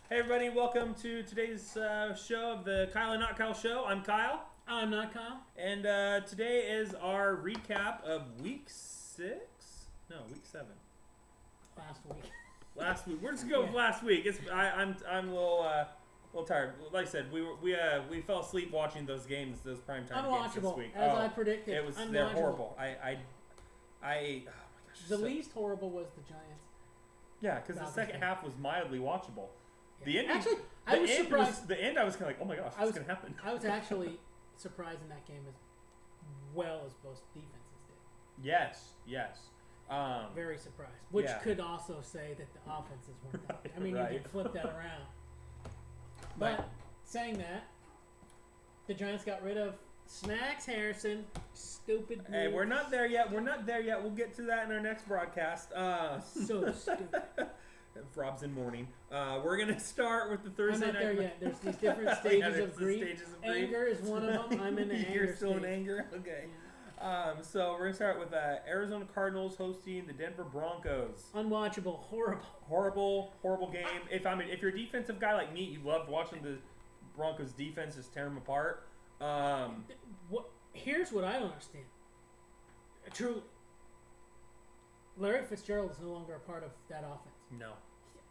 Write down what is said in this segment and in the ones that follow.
Hey everybody, welcome to today's show of the Kyle and Not Kyle show. I'm Kyle. I'm not Kyle. And today is our recap of week 6? No, week 7. Last week. Last week. We're just going with last week. I'm a little tired. Like I said, we fell asleep watching those games, those primetime games this Unwatchable, week. as I predicted. They're horrible. Oh my gosh. The least horrible was the Giants. Yeah, because the second half was mildly watchable. The end, actually, I was surprised. The end, I was kind of like, oh my gosh, what's going to happen? I was actually surprised in that game as well as both defenses did. Yes. Very surprised. Which could also say that the offenses weren't that good. I mean, Right. you could flip that around. But saying that, the Giants got rid of Snacks Harrison. Stupid. Hey, we're not there yet. We'll get to that in our next broadcast. So stupid. Rob's in mourning. We're going to start with the Thursday I'm not night. there yet. There's these different stages of grief. Stages of grief. Anger is one of them. I'm in the anger You're still stage. in anger? Okay. Yeah. So we're going to start with Arizona Cardinals hosting the Denver Broncos. Unwatchable, Horrible game. If you're a defensive guy like me, you loved watching the Broncos defense just tear them apart. Here's what I don't understand. Truly, Larry Fitzgerald is no longer a part of that offense. No.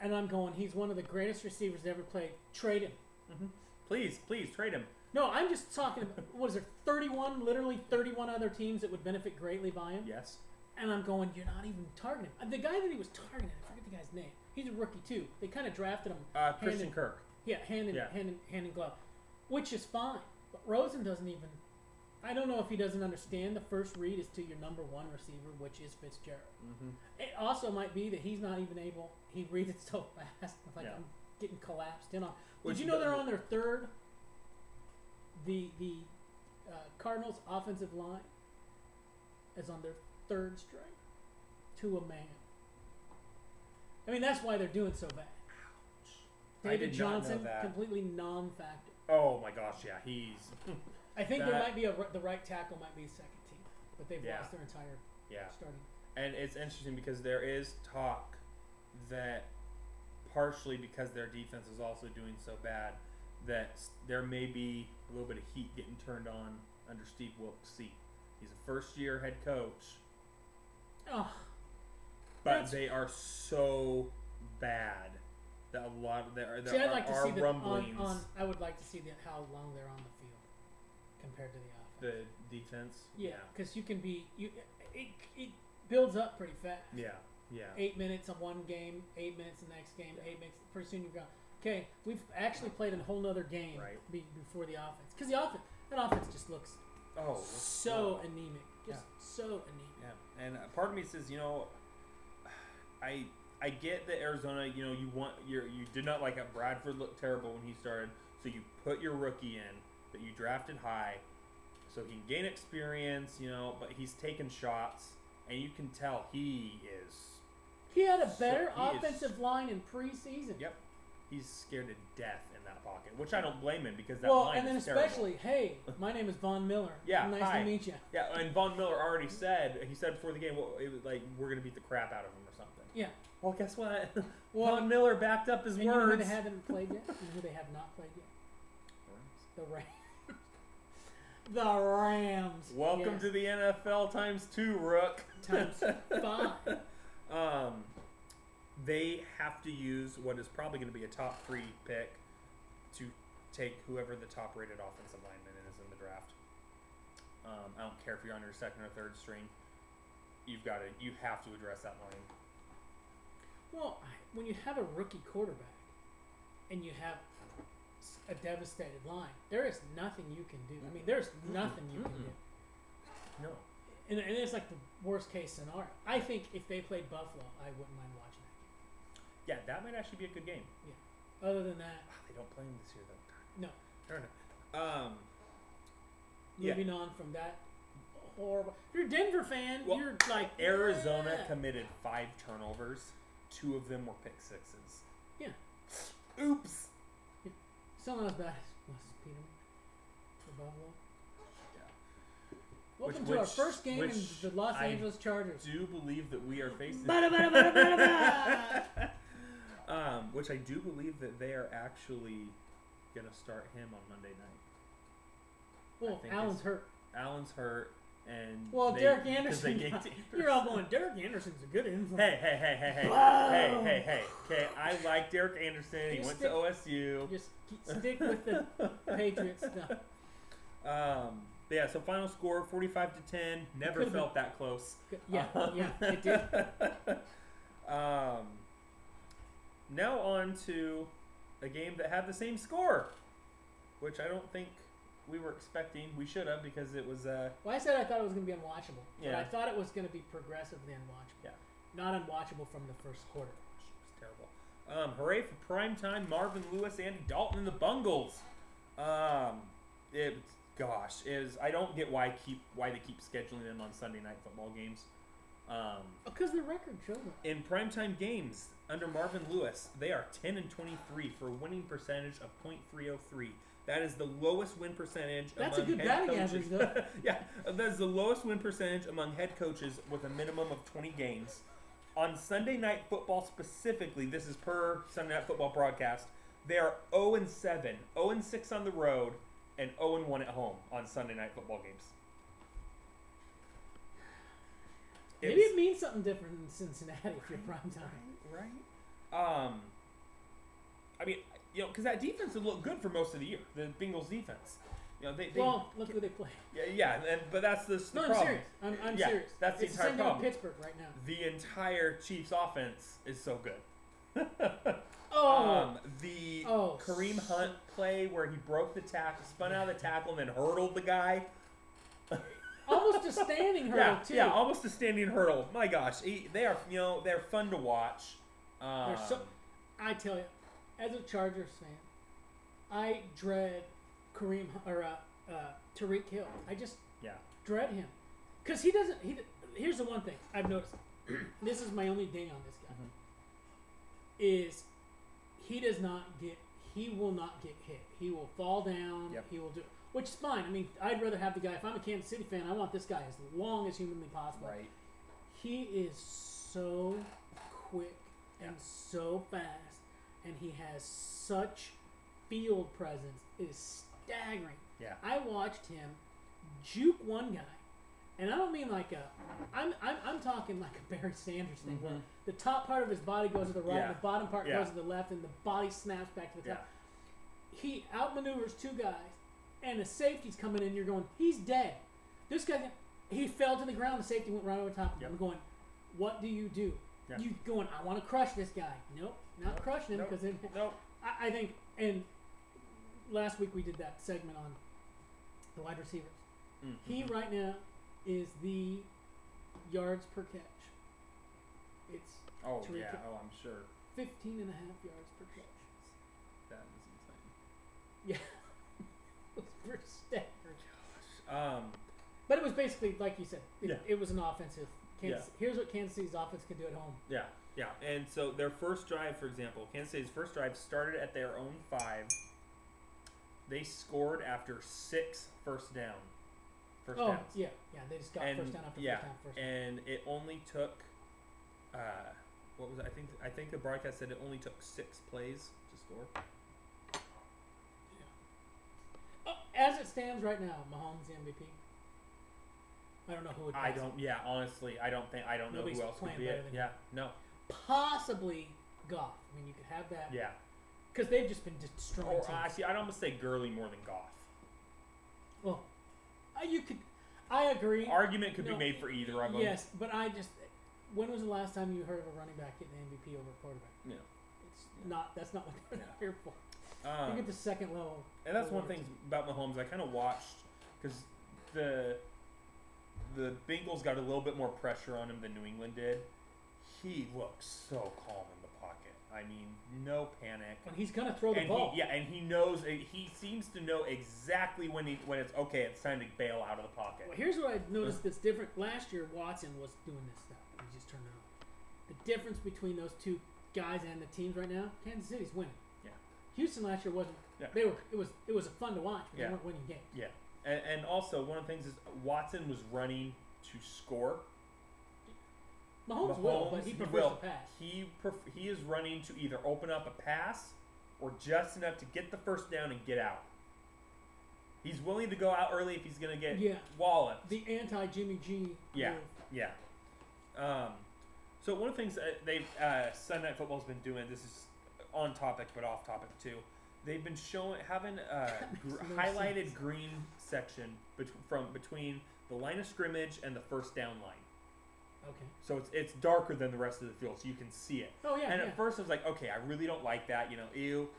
And I'm going, he's one of the greatest receivers to ever play. Trade him. Mm-hmm. Please trade him. No, I'm just talking about, what is there, literally 31 other teams that would benefit greatly by him? Yes. And I'm going, you're not even targeting him. The guy that he was targeting, I forget the guy's name. He's a rookie too. They kind of drafted him. Christian Kirk. Yeah, hand in glove. Which is fine. But Rosen doesn't even... I don't know if he doesn't understand the first read is to your number one receiver, which is Fitzgerald. Mm-hmm. It also might be that he's not even able. He reads it so fast, like I'm getting collapsed in on. Did you know they're on their third? The Cardinals' offensive line is on their third string to a man. I mean, that's why they're doing so bad. David Johnson, completely non-factor. Oh my gosh, yeah, he's. I think there might be the right tackle might be second team, but they've lost their entire starting. And it's interesting because there is talk that partially because their defense is also doing so bad that there may be a little bit of heat getting turned on under Steve Wilkes' seat. He's a first-year head coach. Oh, but they are so bad that a lot of there I'd like to see rumblings. I would like to see how long they're on the field compared to the offense. The defense. Yeah, because you can be it builds up pretty fast. Yeah. 8 minutes of one game, 8 minutes the next game, 8 minutes. Pretty soon you've got okay. We've actually played a whole nother game before the offense because that offense just looks so anemic, so anemic. Yeah, and part of me says, I get that Arizona, you did not like how Bradford looked terrible when he started, so you put your rookie in that you drafted high, so he can gain experience, but he's taking shots, and you can tell he is. He had a better offensive line in preseason. Yep, he's scared to death in that pocket, which I don't blame him because that line and then is especially, hey, my name is Von Miller. Yeah, nice to meet you. Yeah, and Von Miller already said before the game, it was like we're gonna beat the crap out of him or something. Yeah. Well, guess what? Von Miller backed up his words. You know who they haven't played yet? And who they have not played yet? The Rams. The Rams. Welcome to the NFL times 2, Rook. Times 5. They have to use what is probably going to be a top 3 pick to take whoever the top rated offensive lineman is in the draft. I don't care if you're on your second or third string. You have to address that line. Well, when you have a rookie quarterback and you have a devastated line, there is nothing you can do. I mean, there's nothing you can do. No. And it's like the worst case scenario. I think if they played Buffalo, I wouldn't mind watching that game. Yeah, that might actually be a good game. Yeah. Other than that, they don't play them this year though. No. Darn it. Moving on from that horrible. If you're a Denver fan, you're like Arizona committed 5 turnovers. 2 of them were pick sixes. Yeah. Oops. Yeah. Still not as bad as Peterman for Buffalo. Yeah. Welcome to our first game in the Los Angeles Chargers. I do believe that we are facing. Which I do believe that they are actually going to start him on Monday night. Well, Allen's hurt. Allen's hurt, and Derek Anderson. You're all going. Derek Anderson's a good influence. Hey. Okay, I like Derek Anderson. He went to OSU. Just stick with the Patriots stuff. Yeah. So final score 45-10. Never felt that close. Yeah, it did. Now on to a game that had the same score, which I don't think we were expecting. We should have, because it was. Well, I said I thought it was going to be unwatchable. Yeah. But I thought it was going to be progressively unwatchable. Yeah. Not unwatchable from the first quarter. It was terrible. Hooray for primetime Marvin Lewis, Andy Dalton, and the Bungles. I don't get why they keep scheduling them on Sunday night football games. Because the record shows it. In primetime games under Marvin Lewis, they are 10-23 for a winning percentage of .303. That is the lowest win percentage That's among a good head batting coaches. average, though. Yeah, that is the lowest win percentage among head coaches with a minimum of 20 games. On Sunday Night Football specifically, this is per Sunday Night Football broadcast, they are 0-7, 0-6 on the road, and 0-1 at home on Sunday Night Football games. Maybe it means something different in Cincinnati if you're primetime. Right? I mean, because that defense would look good for most of the year. The Bengals defense. Look who they play. Yeah, but that's the problem. I'm serious. I'm serious. That's the it's entire the same problem. thing with Pittsburgh right now. The entire Chiefs offense is so good. The Kareem Hunt play where he broke the tackle, spun out of the tackle, and then hurdled the guy. Almost a standing hurdle too. Yeah, almost a standing hurdle. My gosh, they're fun to watch. I tell you, as a Chargers fan, I dread Kareem or Tyreek Hill. I just dread him because he doesn't. Here's the one thing I've noticed. This is my only ding on this guy. Is he does not get. He will not get hit. He will fall down. Yep. He will do. Which is fine. I mean, I'd rather have the guy. If I'm a Kansas City fan, I want this guy as long as humanly possible. Right. He is so quick and so fast, and he has such field presence. It is staggering. Yeah. I watched him juke one guy, and I don't mean like I'm talking like a Barry Sanders thing, where the top part of his body goes to the right, and the bottom part goes to the left, and the body snaps back to the top. He outmaneuvers two guys, and the safety's coming in. You're going, he's dead. This guy, he fell to the ground. The safety went right over top of him. I'm going, what do you do? Yep. You going, I want to crush this guy. Nope, not crushing him, because I think, and last week we did that segment on the wide receivers. He right now is the yards per catch. It's I'm sure 15 and a half yards per catch. that is insane. Yeah. It's pretty staggering. Gosh. But it was basically, like you said, it was an offensive. Kansas. Here's what Kansas City's offense can do at home. Yeah. And so their first drive, for example, Kansas City's first drive started at their own 5. They scored after 6 first downs. Yeah. They just got first down after first down. And it only took, what was it? I think the broadcast said it only took 6 plays to score. As it stands right now, Mahomes the MVP. I don't know who would. Honestly, I don't know Nobody's who else would playing be better it. than Yeah, him. no. Possibly Goff. I mean, you could have that. Yeah. Because they've just been destroying teams. Actually, I'd almost say Gurley more than Goff. Well, you could. I agree. Argument could be made for either of them. Yes, but when was the last time you heard of a running back getting the MVP over a quarterback? Yeah. That's not what they're here for. You get the second level. And that's one thing about Mahomes. I kind of watched because the Bengals got a little bit more pressure on him than New England did. He looks so calm in the pocket. I mean, no panic. And he's gonna throw the ball. And he knows. He seems to know exactly when it's okay. It's time to bail out of the pocket. Well, here's what I noticed that's different. Last year, Watson was doing this stuff. He just turned it on. The difference between those two guys and the teams right now, Kansas City's winning. Yeah. Houston last year wasn't. Yeah. It was fun to watch, but they weren't winning games. Yeah. And also one of the things is Watson was running to score. Mahomes will, but he prefers will. to pass. He is running to either open up a pass or just enough to get the first down and get out. He's willing to go out early if he's going to get walloped. The anti-Jimmy G Yeah, move. yeah. So one of the things Sunday Night Football's been doing, this is on topic but off topic too, they've been having highlighted green section between the line of scrimmage and the first down line. Okay. So it's darker than the rest of the field, so you can see it. Oh, yeah. And at first I was like, okay, I really don't like that. Ew.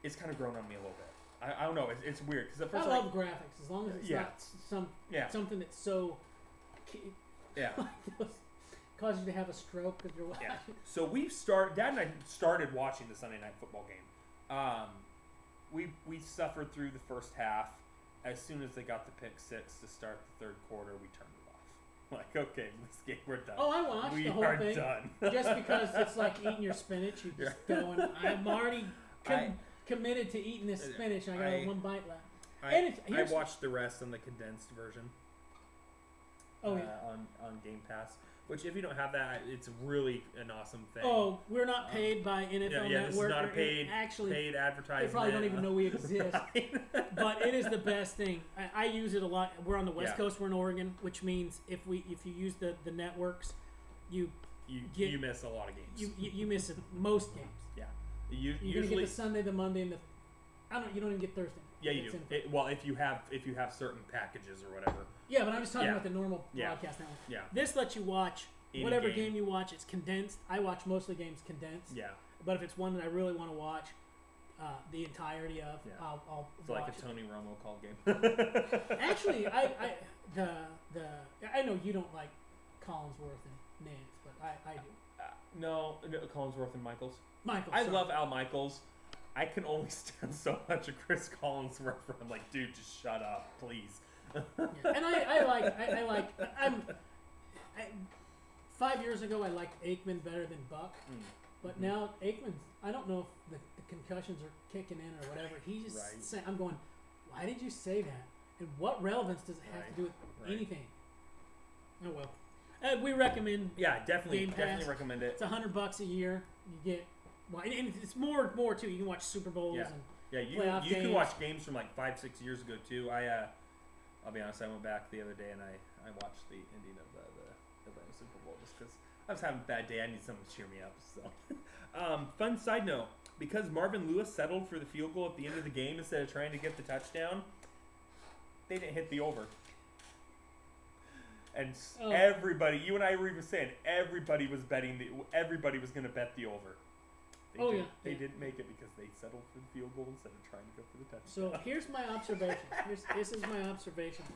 It's kind of grown on me a little bit. I don't know. It's weird because at first I love graphics as long as it's not something that's so cause you to have a stroke because you're watching. Yeah. So Dad and I started watching the Sunday Night Football game. We suffered through the first half. As soon as they got the pick six to start the third quarter, we turned it off. Like, okay, this game, we're done. Oh, I watched the whole thing. We are done. Just because it's like eating your spinach. You just go and I'm already committed to eating this spinach. And I got one bite left. I watched the rest on the condensed version. Oh, on Game Pass. Which, if you don't have that, it's really an awesome thing. Oh, we're not paid by NFL Network. This is not a paid advertisement. They probably don't even know we exist. But it is the best thing. I use it a lot. We're on the West Coast. We're in Oregon, which means if you use the networks, you miss a lot of games. You miss most games. Yeah. You're gonna get the Sunday, the Monday, and you don't even get Thursday. Yeah, you do. If you have certain packages or whatever. Yeah, but I'm just talking about the normal broadcast network. Yeah. This lets you watch whatever game you watch. It's condensed. I watch mostly games condensed. Yeah. But if it's one that I really want to watch the entirety of, I'll it's watch like a Tony Romo call game. Actually, I know you don't like Collinsworth and Nance, but I do. No, Collinsworth and Michaels. I love Al Michaels. I can only stand so much of Chris Collinsworth. I'm like, dude, just shut up, please. And I 5 years ago I liked Aikman better than Buck, but now Aikman's, I don't know if the concussions are kicking in or whatever. He just saying, I'm going, why did you say that? And what relevance does it have to do with anything? Oh well. We recommend. Yeah, definitely recommend it. It's $100 a year. You get, and it's more too. You can watch Super Bowls and you can watch games from like 5-6 years ago too. I'll be honest, I went back the other day and I watched the ending of the Atlanta Super Bowl just because I was having a bad day. I need someone to cheer me up. So, fun side note: because Marvin Lewis settled for the field goal at the end of the game instead of trying to get the touchdown, they didn't hit the over. And everybody, you and I were even saying, everybody was going to bet the over. They didn't make it because they settled for the field goal instead of trying to go for the touchdown. So here's my observation. This is my observation.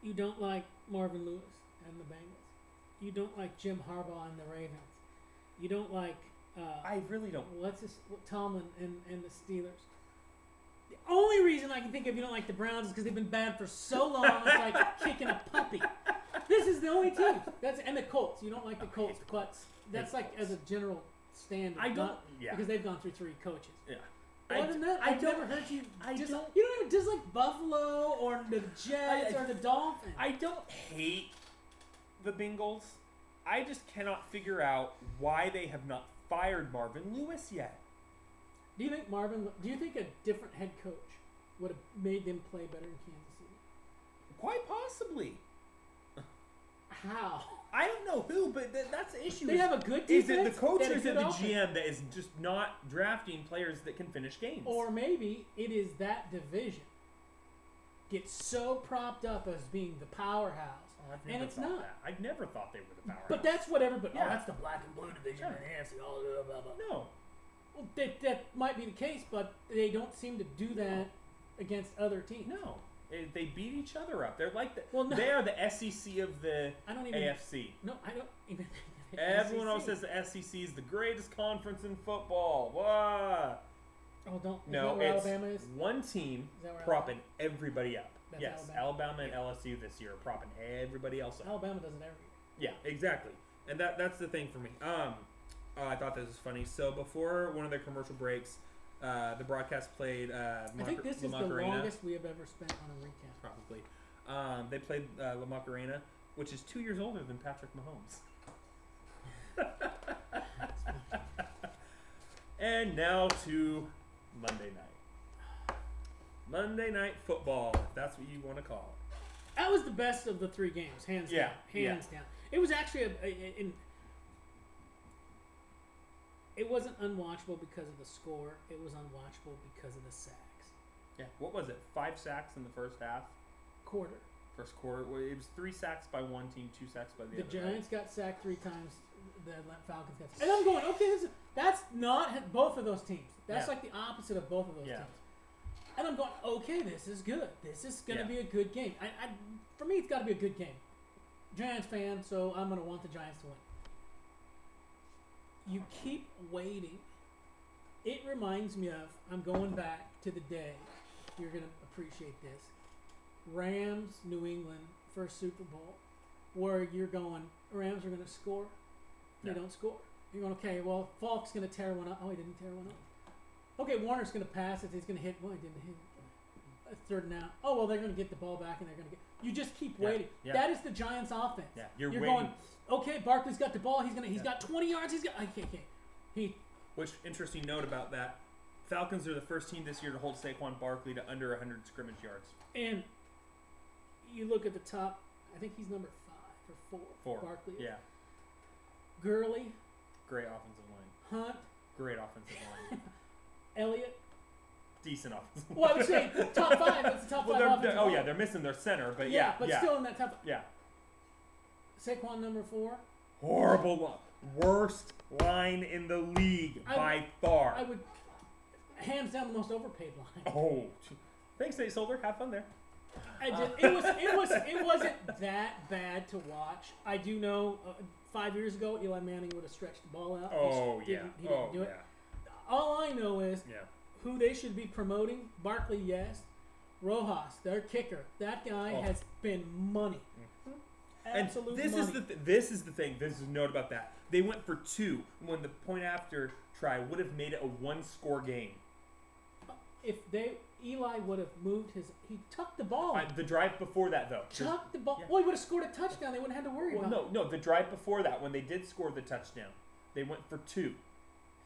You don't like Marvin Lewis and the Bengals. You don't like Jim Harbaugh and the Ravens. You don't like. I really don't. Tomlin and the Steelers. The only reason I can think of you don't like the Browns is because they've been bad for so long. It's like kicking a puppy. This is the only team. And the Colts. You don't like the Colts, but that's like as a general standard. I don't. Because they've gone through 3 coaches. Yeah. Other than that, I've never heard you. You don't even dislike Buffalo or the Jets or the Dolphins. I don't hate the Bengals. I just cannot figure out why they have not fired Marvin Lewis yet. Do you think a different head coach would have made them play better in Kansas City? Quite possibly. How? I don't know who, but that's the issue. They have a good defense. Is it the coach or is it the GM that is just not drafting players that can finish games? Or maybe it is that division gets so propped up as being the powerhouse. And it's not. That. I've never thought they were the powerhouse. But that's what everybody. Oh, that's the black and blue division in AFC. Blah, blah, blah. No. Well, that might be the case, but they don't seem to do that against other teams. No. They beat each other up. They're like they are the SEC of the AFC. No, I don't even. Everyone always says the SEC is the greatest conference in football. Wah. Oh, don't. No, where it's Alabama is? One team propping everybody up. That's yes, Alabama and LSU this year are propping everybody else up. Alabama does it every year. Yeah, exactly. And that's the thing for me. I thought this was funny. So before one of their commercial breaks, the broadcast played I think this is the longest we have ever spent on a recap. Probably. They played La Macarena. which is 2 years older than Patrick Mahomes. And now to Monday night. Monday Night Football, if that's what you want to call it. That was the best of the 3 games, hands down. Hands down. It was actually it wasn't unwatchable because of the score. It was unwatchable because of the sacks. Yeah. What was it? 5 sacks in the first half? Quarter. First quarter. Well, it was 3 sacks by one team, 2 sacks by the other. The Giants got sacked 3 times. The Falcons got sacked. And I'm going, okay, that's not both of those teams. That's like the opposite of both of those teams. And I'm going, okay, this is good. This is going to be a good game. For me, it's got to be a good game. Giants fan, so I'm going to want the Giants to win. You keep waiting. It reminds me of, I'm going back to the day, you're going to appreciate this, Rams, New England, first Super Bowl, where you're going, Rams are going to score. They don't score. You're going, okay, well, Falk's going to tear one up. Oh, he didn't tear one up. Okay, Warner's going to pass it. He's going to hit. Well, he didn't hit. Third and out. Oh, well, they're going to get the ball back, and they're going to get. You just keep waiting. Yeah. That is the Giants' offense. Yeah, you're waiting. Going. Okay, Barkley's got the ball. He's got 20 yards. Okay. Which interesting note about that. Falcons are the first team this year to hold Saquon Barkley to under 100 scrimmage yards. And you look at the top. I think he's number 5 or 4. Barkley. Yeah. Gurley. Great offensive line. Hunt. Great offensive line. Elliott. Decent offensive line. Well, I would say top 5. It's the top 5 offensive line. Oh, yeah, they're missing their center, but still in that top. Yeah. Saquon number 4. Horrible line. Worst line in the league by far. I would hands down the most overpaid line. Oh, thanks, Nate Solder. Have fun there. It wasn't that bad to watch. I do know 5 years ago Eli Manning would have stretched the ball out. He didn't do it. All I know is who they should be promoting. Barkley, yes. Rojas, their kicker. That guy has been money. Absolute money. This is the thing. This is a note about that. They went for 2 when the point after try would have made it a 1-score game. If Eli would have moved he tucked the ball. The drive before that, though. Tucked the ball. Yeah. Well, he would have scored a touchdown. They wouldn't have had to worry about it. No, the drive before that, when they did score the touchdown, they went for 2.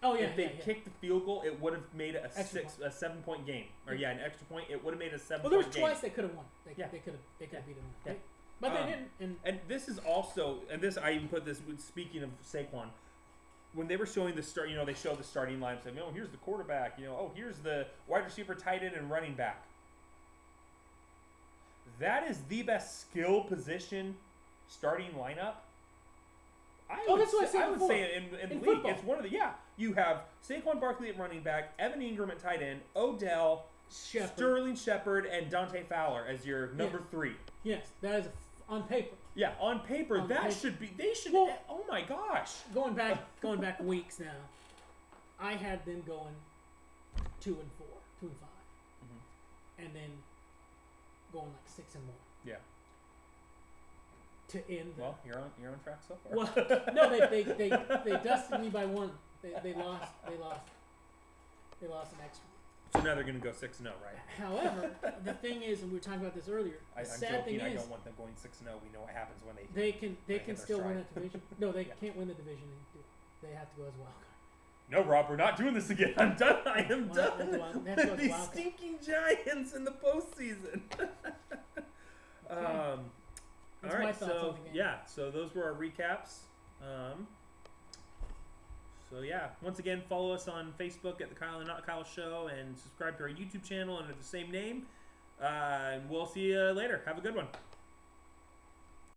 Oh, yeah. If they kicked the field goal, it would have made it a 7-point game. Or, an extra point. It would have made a 7-point game. Well, there was twice they could have won. They could have beaten them. Yeah. But they didn't. And this is also, I even put this, speaking of Saquon, when they were showing the start, they show the starting lineup, saying, here's the quarterback, here's the wide receiver, tight end, and running back. That is the best skill position starting lineup. I would say in the league, football. It's one of the, you have Saquon Barkley at running back, Evan Ingram at tight end, Odell, Sterling Shepard, and Dante Fowler as your number 3. Yes, that is on paper. Yeah, on paper, should be. They should. Well, oh my gosh! Going back weeks now, I had them going 2-4, 2-5, and then going like 6 and 1. Yeah. To end. Well, you're on track so far. Well, no, they dusted me by 1. They lost an extra. So now they're going to go 6-0, right? However, the thing is, and we were talking about this earlier. I'm joking. I don't want them going 6-0. We know what happens when they can still win that division. No, they can't win the division. They have to go as a wild card. No, Rob, we're not doing this again. I'm done. I am done. These stinking Giants in the postseason. Okay. All right, so those were our recaps. So once again, follow us on Facebook at the Kyle and Not Kyle Show, and subscribe to our YouTube channel under the same name. And we'll see you later. Have a good one.